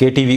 KTV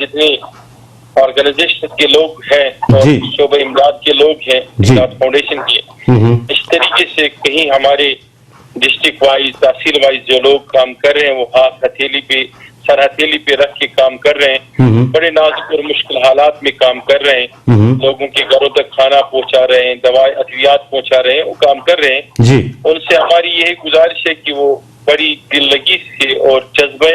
جتنے organization کے لوگ ہیں اور شعبہ امداد کے لوگ ہیں، امداد فاؤنڈیشن کے، اس طریقے سے کہیں ہمارے ڈسٹرکٹ وائز تحصیل وائز جو لوگ کام کر رہے ہیں وہ ہاتھ ہتھیلی پہ سر ہتھیلی پہ رکھ کے کام کر رہے ہیں، بڑے نازک اور مشکل حالات میں کام کر رہے ہیں، لوگوں کے گھروں تک کھانا پہنچا رہے ہیں، دوائیں ادویات پہنچا رہے ہیں، وہ کام کر رہے ہیں، ان سے ہماری یہی گزارش ہے کہ وہ بڑی دل لگی سے اور جذبہ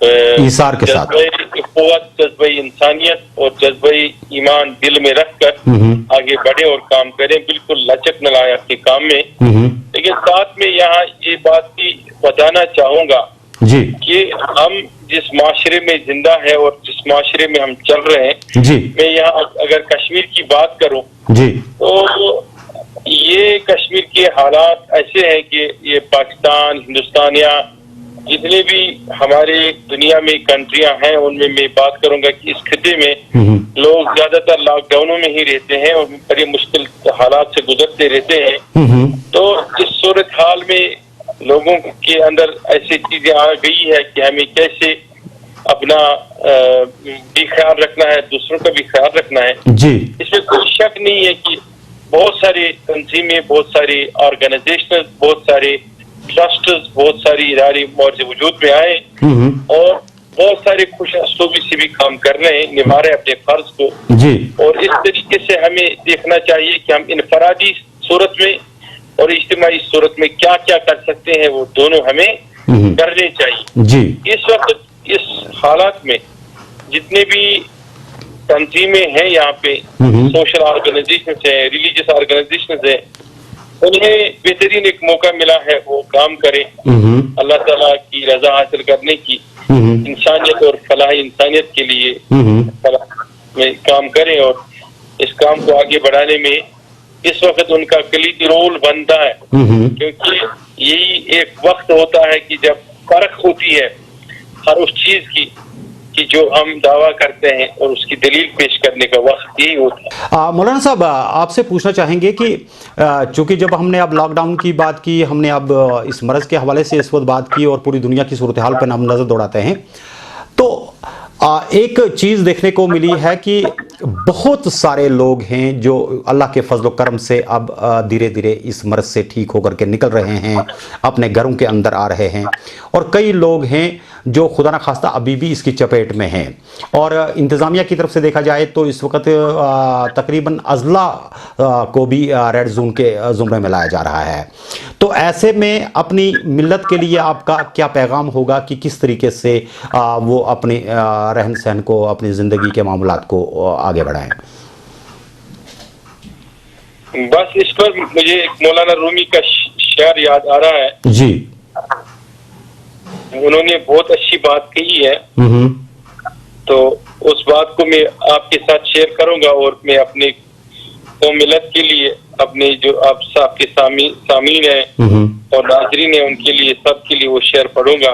ایثار کے ساتھ، جذبہ قوت، جذبہ انسانیت اور جذبہ ایمان دل میں رکھ کر آگے بڑھے اور کام کریں، بالکل لچک نہ لائیں اپنے کام میں۔ لیکن ساتھ میں یہاں یہ بات بھی بتانا چاہوں گا کہ ہم جس معاشرے میں زندہ ہے اور جس معاشرے میں ہم چل رہے ہیں، میں یہاں اگر کشمیر کی بات کروں تو یہ کشمیر کے حالات ایسے ہیں کہ یہ پاکستان، ہندوستان یا جتنے بھی ہمارے دنیا میں کنٹریاں ہیں ان میں بات کروں گا کہ اس خطے میں لوگ زیادہ تر لاک ڈاؤنوں میں ہی رہتے ہیں اور بڑی مشکل حالات سے گزرتے رہتے ہیں۔ تو اس صورتحال میں لوگوں کے اندر ایسی چیزیں آ گئی ہے کہ ہمیں کیسے اپنا بھی خیال رکھنا ہے، دوسروں کا بھی خیال رکھنا ہے۔ اس میں کوئی شک نہیں ہے کہ بہت ساری تنظیمیں، بہت ساری آرگنائزیشن، بہت سارے ٹرسٹز، بہت ساری ادارے وجود میں آئے اور بہت سارے خوش اسلوبی سے بھی کام کر رہے ہیں، نبھا رہے ہیں اپنے فرض کو، اور اس طریقے سے ہمیں دیکھنا چاہیے کہ ہم انفرادی صورت میں اور اجتماعی صورت میں کیا کیا کر سکتے ہیں، وہ دونوں ہمیں کرنے چاہیے۔ اس وقت اس حالات میں جتنے بھی تنظیمیں ہیں یہاں پہ، سوشل آرگنائزیشنز ہیں، ریلیجیس آرگنائزیشنز ہیں، انہیں بہترین ایک موقع ملا ہے وہ کام کریں اللہ تعالیٰ کی رضا حاصل کرنے کی، انسانیت اور فلاح انسانیت کے لیے میں کام کریں، اور اس کام کو آگے بڑھانے میں اس وقت ان کا کلیدی رول بنتا ہے، کیونکہ یہی ایک وقت ہوتا ہے کہ جب فرق ہوتی ہے ہر اس چیز کی کہ جو ہم دعویٰ کرتے ہیں اور اس کی دلیل پیش کرنے کا وقت یہی ہوتا ہے۔ مولانا صاحب آپ سے پوچھنا چاہیں گے کہ چونکہ جب ہم نے اب لاک ڈاؤن کی بات کی، ہم نے اب اس مرض کے حوالے سے اس وقت بات کی اور پوری دنیا کی صورتحال پر ہم نظر دوڑاتے ہیں، تو ایک چیز دیکھنے کو ملی ہے کہ بہت سارے لوگ ہیں جو اللہ کے فضل و کرم سے اب دھیرے دھیرے اس مرض سے ٹھیک ہو کر کے نکل رہے ہیں، اپنے گھروں کے اندر آ رہے ہیں، اور کئی لوگ ہیں جو خدا نخواستہ ابھی بھی اس کی چپیٹ میں ہیں، اور انتظامیہ کی طرف سے دیکھا جائے تو اس وقت تقریباً اضلاع کو بھی ریڈ زون کے زمرے میں لایا جا رہا ہے۔ تو ایسے میں اپنی ملت کے لیے آپ کا کیا پیغام ہوگا کہ کس طریقے سے وہ اپنے رہن سہن کو، اپنی زندگی کے معاملات کو آگے بڑھائیں؟ بس اس پر مجھے ایک مولانا رومی کا شعر یاد آ رہا ہے، انہوں نے بہت اچھی بات کہی ہے، تو اس بات کو میں آپ کے ساتھ شیئر کروں گا، اور میں اپنے قوم ملت کے لیے، اپنے جو آپ صاحب کے سامعین ہیں اور ناظرین ہیں ان کے لیے، سب کے لیے وہ شعر پڑھوں گا۔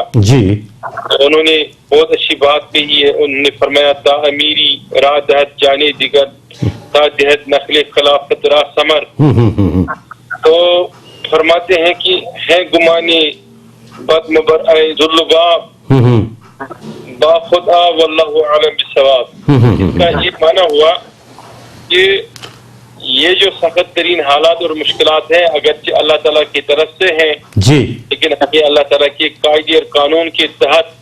انہوں نے بہت اچھی بات کہی ہے، انہوں نے فرمایا تا امیری راہ دہت جانے دیگر، تا دہت نخل خلافت را ثمر، تو فرماتے ہیں کہ ہے گمانے بد مبر اے ذواللباب با خود آ واللہ عالم بالثواب۔ اس کا یہ معنی ہوا کہ یہ جو سخت ترین حالات اور مشکلات ہیں اگرچہ اللہ تعالیٰ کی طرف سے ہیں، لیکن ہمیں اللہ تعالیٰ کے قاعدے اور قانون کے تحت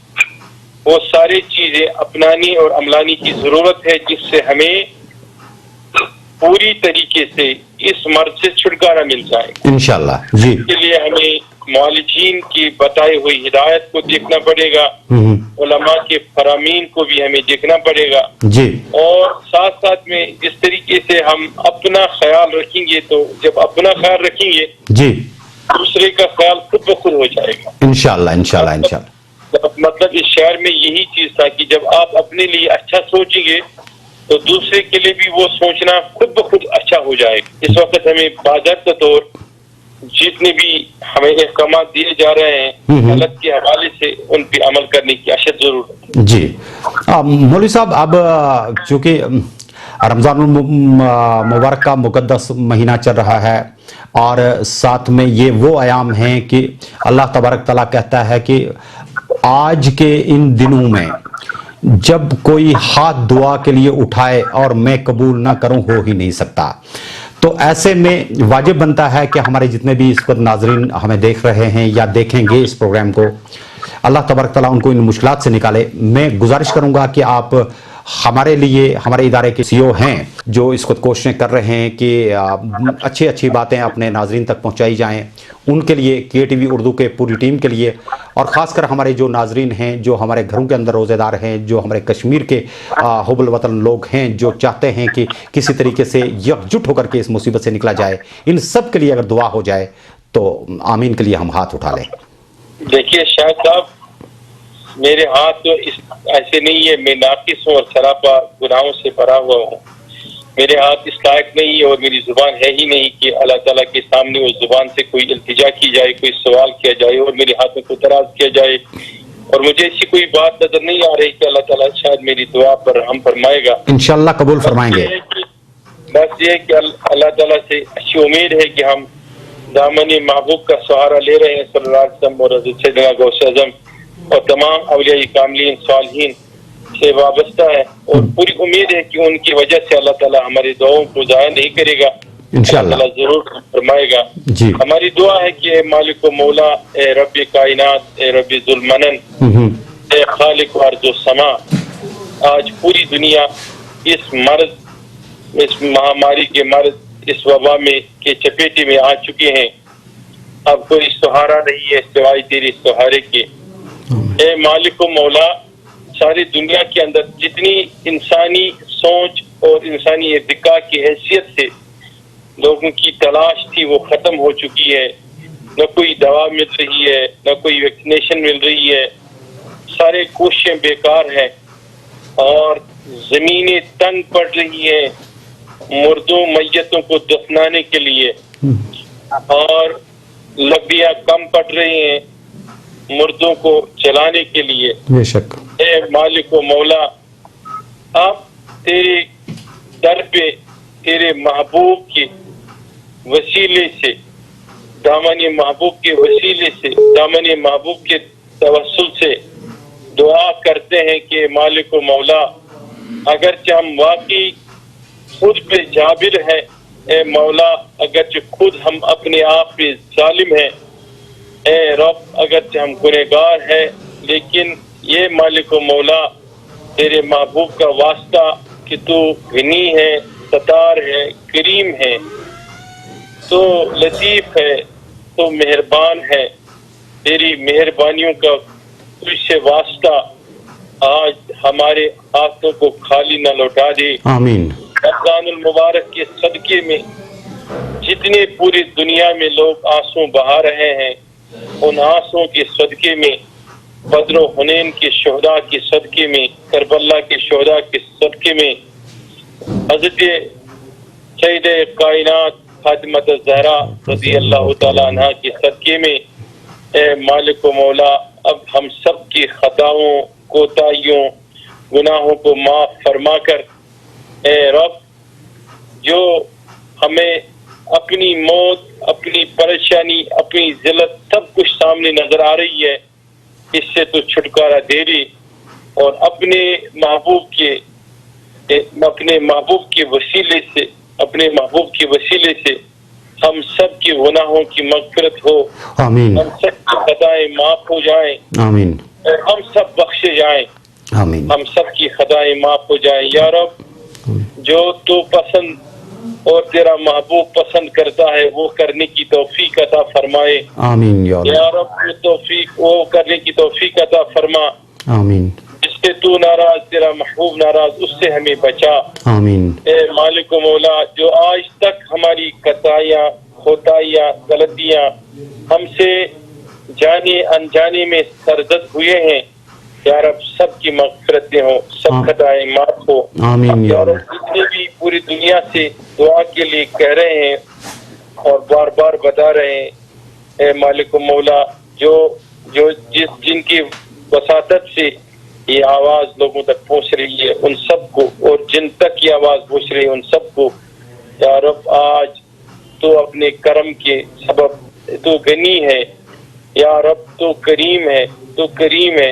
وہ ساری چیزیں اپنانی اور عملانی کی ضرورت ہے، جس سے ہمیں پوری طریقے سے اس مرض سے چھٹکارا مل جائے انشاءاللہ۔ اس کے لیے ہمیں معالجین کی بتائی ہوئی ہدایت کو دیکھنا پڑے گا، علماء کے فرامین کو بھی ہمیں دیکھنا پڑے گا، اور ساتھ ساتھ میں جس طریقے سے ہم اپنا خیال رکھیں گے، تو جب اپنا خیال رکھیں گے دوسرے کا خیال خود بخود ہو جائے گا انشاءاللہ۔ مطلب اس شعر میں یہی چیز تھا کہ جب آپ اپنے لیے اچھا سوچیں گے تو دوسرے کے لیے بھی وہ سوچنا خود بخود اچھا ہو جائے گا۔ اس وقت ہمیں باضابطہ طور جتنے بھی ہمیں احکامات دیے جا رہے ہیں حالت کے حوالے سے ان پہ عمل کرنے کی اشد ضرورت ہے۔ مولوی صاحب، اب چونکہ رمضان المبارک کا مقدس مہینہ چل رہا ہے، اور ساتھ میں یہ وہ ایام ہیں کہ اللہ تبارک تعالیٰ کہتا ہے کہ آج کے ان دنوں میں جب کوئی ہاتھ دعا کے لیے اٹھائے اور میں قبول نہ کروں ہو ہی نہیں سکتا. تو ایسے میں واجب بنتا ہے کہ ہمارے جتنے بھی اس وقت ناظرین ہمیں دیکھ رہے ہیں یا دیکھیں گے اس پروگرام کو، اللہ تبارک تعالیٰ ان کو ان مشکلات سے نکالے. میں گزارش کروں گا کہ آپ ہمارے لیے، ہمارے ادارے کے سی او ہیں جو اس وقت کوششیں کر رہے ہیں کہ اچھی باتیں اپنے ناظرین تک پہنچائی جائیں، ان کے لیے کے ٹی وی اردو کے پوری ٹیم کے لیے، اور خاص کر ہمارے جو ناظرین ہیں جو ہمارے گھروں کے اندر روزے دار ہیں، جو ہمارے کشمیر کے حب الوطن لوگ ہیں جو چاہتے ہیں کہ کسی طریقے سے یکجٹ ہو کر کے اس مصیبت سے نکلا جائے، ان سب کے لیے اگر دعا ہو جائے تو آمین کے لیے ہم ہاتھ اٹھا لیں. دیکھیے شاہد صاحب، میرے ہاتھ تو ایسے نہیں ہے، میں ناقص ہوں اور سراپا گناہوں سے بھرا ہوا ہوں. میرے ہاتھ اس لائق نہیں ہے اور میری زبان ہے ہی نہیں کہ اللہ تعالیٰ کے سامنے اس زبان سے کوئی التجا کی جائے، کوئی سوال کیا جائے اور میرے ہاتھ میں کوئی اعتراض کیا جائے. اور مجھے ایسی کوئی بات نظر نہیں آ رہی کہ اللہ تعالیٰ شاید میری دعا پر رحم فرمائے گا. انشاءاللہ قبول فرمائیں گے. بس یہ کہ اللہ تعالیٰ سے اچھی امید ہے کہ ہم دامن محبوب کا سہارا لے رہے ہیں صلی اللہ علیہ وسلم اور حضرت سیدنا غوث اعظم اور تمام اولیاء کاملین صالحین سے وابستہ ہے، اور پوری امید ہے کہ ان کی وجہ سے اللہ تعالیٰ ہماری دعاؤں کو ضائع نہیں کرے گا. انشاءاللہ اللہ تعالیٰ ضرور فرمائے گا. جی ہماری دعا ہے کہ اے مالک و مولا، اے رب کائنات، اے رب ذوالمنن، اے خالق و ارض و سما، آج پوری دنیا اس مرض، اس مہاماری کے مرض، اس وبا میں کے چپیٹے میں آ چکے ہیں. اب کوئی سہارا نہیں ہے سوائے تیرے سہارے کے. اے مالک و مولا، ساری دنیا کے اندر جتنی انسانی سوچ اور انسانی ارتقاء کی حیثیت سے لوگوں کی تلاش تھی وہ ختم ہو چکی ہے. نہ کوئی دوا مل رہی ہے، نہ کوئی ویکسینیشن مل رہی ہے، سارے کوششیں بیکار ہیں اور زمینیں تنگ پڑ رہی ہیں مردوں میتوں کو دفنانے کے لیے، اور لکڑیاں کم پڑ رہی ہیں مردوں کو جلانے کے لیے. بے شک. اے مالک و مولا، اب تیرے در پہ تیرے محبوب کے وسیلے سے، دامن محبوب کے وسیلے سے، دامن محبوب کے توسل سے دعا کرتے ہیں کہ مالک و مولا، اگرچہ ہم واقعی خود پہ جابر ہیں، اے مولا اگرچہ خود ہم اپنے آپ پہ ظالم ہیں، اے رب اگرچہ ہم گنہگار ہیں، لیکن یہ مالک و مولا تیرے محبوب کا واسطہ کہ تو غنی ہے، ستار ہے، کریم ہے، تو لطیف ہے، تو مہربان ہے. تیری مہربانیوں کا تجھ سے واسطہ آج ہمارے ہاتھوں کو خالی نہ لوٹا دے. آمین. رمضان المبارک کے صدقے میں جتنے پوری دنیا میں لوگ آنسو بہا رہے ہیں، ان آنسوں کے صدقے میں، بدر و حنین کے شہداء کے صدقے میں، کربلا کے شہداء کے صدقے میں، حضرت سید کائنات فاطمہ الزہرا رضی اللہ تعالیٰ عنہ کے صدقے میں، اے مالک و مولا اب ہم سب کی خطاؤں، کوتاہیوں، گناہوں کو معاف فرما کر، اے رب جو ہمیں اپنی موت، اپنی پریشانی، اپنی ذلت سب کچھ سامنے نظر آ رہی ہے، اس سے تو چھٹکارا دے دے اور اپنے محبوب کے وسیلے سے، اپنے محبوب کے وسیلے سے ہم سب کے گناہوں کی مغفرت ہو. آمین. ہم سب کی خطائیں معاف ہو جائیں. آمین. اور ہم سب بخشے جائیں. آمین. ہم سب کی خطائیں معاف ہو جائیں. یا رب جو تو پسند اور تیرا محبوب پسند کرتا ہے وہ کرنے کی توفیق عطا فرمائے. آمین. یا رب وہ کرنے کی توفیق عطا فرما. آمین. جس سے تو ناراض، تیرا محبوب ناراض، اس سے ہمیں بچا. آمین. اے مالک و مولا جو آج تک ہماری خطائیاں، کوتاہیاں، غلطیاں ہم سے جانے انجانے میں سرزد ہوئے ہیں، یا رب سب کی مغفرتیں ہوں، سب خطائیں معاف ہو. آمین. یا رب جتنے بھی پوری دنیا سے دعا کے لیے کہہ رہے ہیں اور بار بار بتا رہے ہیں، اے مالک و مولا جن کی وساطت سے یہ آواز لوگوں تک پہنچ رہی ہے ان سب کو، اور جن تک یہ آواز پہنچ رہی ہے ان سب کو، یا رب آج تو اپنے کرم کے سبب تو غنی ہے، یا رب تو کریم ہے، تو کریم ہے،